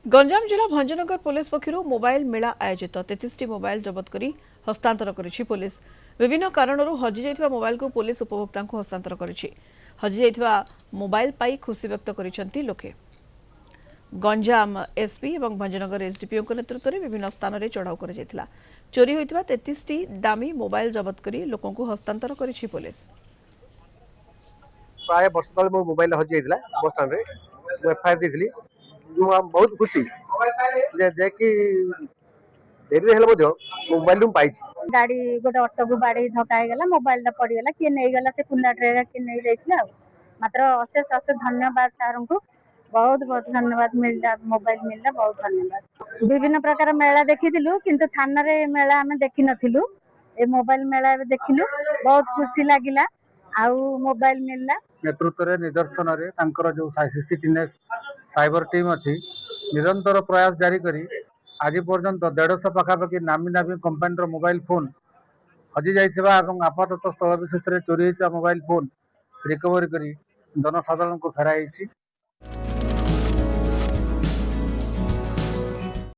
गंजाम जिला Bhanjanagar police पक्षर mobile मेला आयोजित 33 mobile जबत कर हस्तांतर करिछि पुलिस। विभिन्न कारणरू हजि जाइथिबा मोबाइल को पुलिस उपभोक्ता को हस्तांतर करिछि। हजि जाइथिबा मोबाइल पाई खुशी व्यक्त करिसेंति लोके। गंजाम एसपी और भंजनगर एसडीपीओ नेतृत्व में विभिन्न स्थान में चढ़ाऊ कर चोरी होइथिबा 33 दामी मोबाइल जबत कर लोकों को हस्तांतर करिछि पुलिस। प्राय वर्ष तले मो मोबाइल हजि जाइतिला बस स्टैंड रे मु एफआईआर देथिली। बहुत खुशी जे कि डेरी हेले मध्य मोबाइल रूम पाइछि। गाड़ी गोटे ऑटो को बाड़ी धक्का गला मोबाइल टा पड़ीगला किए नहीं गला से कुंडा ट्रे किए नहीं जाइथिला। मात्र अशेष अशेष धन्यवाद सार को बहुत बहुत धन्यवाद मिलला मोबाइल मिलला बहुत धन्यवाद। विभिन्न प्रकार मेला देखिथिलु किंतु थाना रे मेला हमें देखि नथिलु ए मोबाइल मेला देखिलु बहुत खुशी लागिला आउ मोबाइल मिलला। नेतृत्व रे निदर्शन रे तांकर जो सीसीटीवी साइबर टीम अछि निरंतर प्रयास जारी करी आज पर्यंत 150 पाखापाखि नामी नामी कंपनी मोबाइल फोन हजि जाइथिबा एवं आपातत स्थल विशेष चोरी होइथिबा मोबाइल फोन रिकवरी करी जनसाधारण को फेराई।